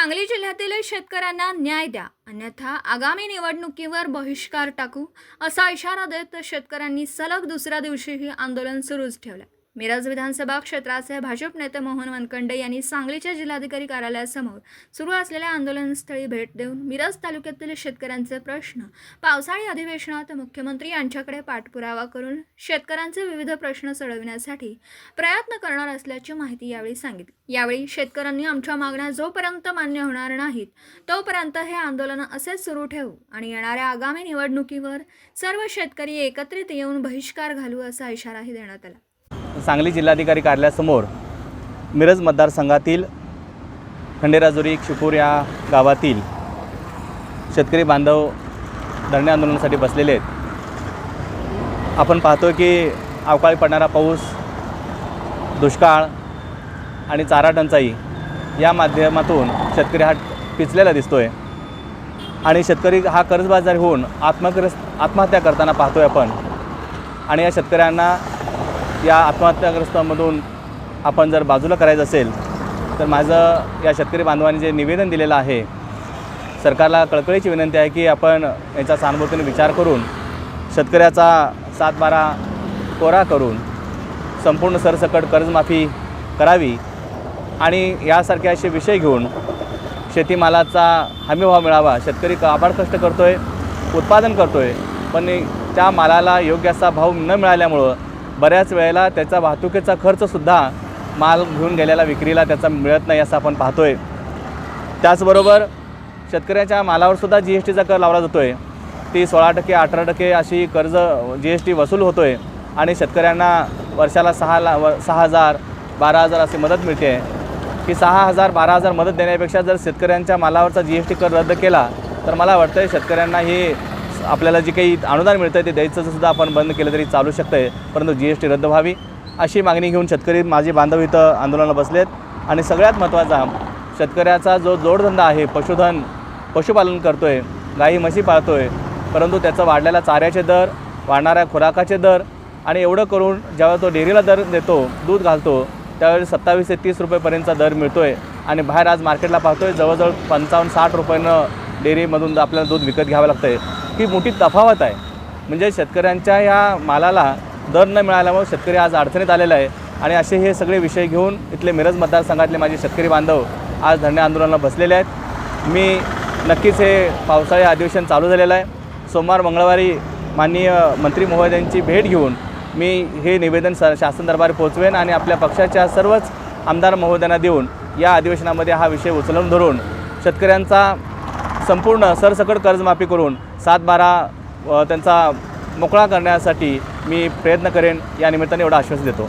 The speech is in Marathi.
सांगली जिल्ह्यातील शेतकऱ्यांना न्याय द्या, अन्यथा आगामी निवडणुकीवर बहिष्कार टाकू असा इशारा देत शेतकऱ्यांनी सलग दुसऱ्या दिवशीही आंदोलन सुरूच ठेवले। मिरज विधानसभा क्षेत्राचे भाजप नेते मोहन वनखंडे यांनी सांगलीच्या जिल्हाधिकारी कार्यालयासमोर सुरू असलेल्या आंदोलनस्थळी भेट देऊन मिरज तालुक्यातील शेतकऱ्यांचे प्रश्न पावसाळी अधिवेशनात मुख्यमंत्री यांच्याकडे पाठपुरावा करून शेतकऱ्यांचे विविध प्रश्न सोडविण्यासाठी प्रयत्न करणार असल्याची माहिती यावेळी सांगितली। यावेळी शेतकऱ्यांनी आमच्या मागण्या जोपर्यंत मान्य होणार नाहीत तोपर्यंत हे आंदोलन असेच सुरू ठेवू आणि येणाऱ्या आगामी निवडणुकीवर सर्व शेतकरी एकत्रित येऊन बहिष्कार घालू असा इशाराही देण्यात आला। सांगली जिल्हाधिकारी कार्यालयासमोर मिरज मतदारसंघातील खंडेराजुरी शिपूर या गावातील शेतकरी बांधव धरणे आंदोलनासाठी बसलेले आहेत। आपण पाहतो की अवकाळी पडणारा पाऊस, दुष्काळ आणि चारा टंचाई या माध्यमातून शेतकरी हा पिचलेला दिसतोय आणि शेतकरी हा कर्जबाजारी होऊन आत्महत्या करताना पाहतोय आपण। आणि या शेतकऱ्यांना या आत्महत्याग्रस्तांमधून आपण जर बाजूला करायचं असेल तर माझं या शेतकरी बांधवांनी जे निवेदन दिलेलं आहे, सरकारला कळकळीची विनंती आहे की आपण याचा सहानुभूतीने विचार करून शेतकऱ्याचा 7/12 कोरा करून संपूर्ण सरसकट कर्जमाफी करावी आणि यासारखे असे विषय घेऊन शेतीमालाचा हमीभाव मिळावा। शेतकरी काबाड कष्ट करतोय, उत्पादन करतोय, पण त्या मालाला योग्य असा भाव न मिळाल्यामुळं बऱ्याच वेळेला त्याचा वाहतुकीचा खर्चसुद्धा माल घेऊन गेलेला विक्रीला त्याचा मिळत नाही असं आपण पाहतोय। त्याचबरोबर शेतकऱ्याच्या मालावरसुद्धा GSTचा कर लावला जातो आहे। ती 16%, 18% अशी कर्ज GST वसूल होतो आहे आणि शेतकऱ्यांना वर्षाला 6,000, 12,000 अशी मदत मिळते। की 6,000, 12,000 मदत देण्यापेक्षा जर शेतकऱ्यांच्या मालावरचा GST कर रद्द केला तर मला वाटतं आहे शेतकऱ्यांना ही आपल्याला जे काही अनुदान मिळतं आहे ते द्यायचं सुद्धा आपण बंद केलं तरी चालू शकतं आहे, परंतु GST रद्द व्हावी अशी मागणी घेऊन शेतकरी माझे बांधव इथं आंदोलनाला बसलेत। आणि सगळ्यात महत्त्वाचा शेतकऱ्याचा जो जोडधंदा आहे, पशुपालन करतो आहे, गाई म्हशी पाळतो आहे, परंतु त्याचं वाढलेला चाऱ्याचे दर, वाढणाऱ्या खुराकाचे दर आणि एवढं करून जेव्हा तो डेअरीला दर देतो, दूध घालतो त्यावेळी 27 ते 30 रुपयेपर्यंतचा दर मिळतो आहे आणि बाहेर आज मार्केटला पाहतो आहे जवळजवळ 55-60 रुपयानं डेअरीमधून आपल्याला दूध विकत घ्यावं लागतं आहे। ही मोठी तफावत आहे। म्हणजे शेतकऱ्यांच्या या मालाला दर न मिळाल्यामुळे शेतकरी आज अडचणीत आलेला आहे आणि असे हे सगळे विषय घेऊन इथले मिरज मतदारसंघातले माझे शेतकरी बांधव आज धरणे आंदोलनाला बसलेले आहेत। मी नक्कीच हे पावसाळी अधिवेशन चालू झालेलं आहे। सोमवार मंगळवारी माननीय मंत्री महोदयांची भेट घेऊन मी हे निवेदन शासन दरबारी पोहोचवेन आणि आपल्या पक्षाच्या सर्वच आमदार महोदयांना देऊन या अधिवेशनामध्ये हा विषय उचलून धरून शेतकऱ्यांचा संपूर्ण सरसकट कर्जमाफी करून 7/12 त्यांचा मोकळा करण्यासाठी मी प्रयत्न करेन। या निमित्ताने एवढं आश्वासन देतो।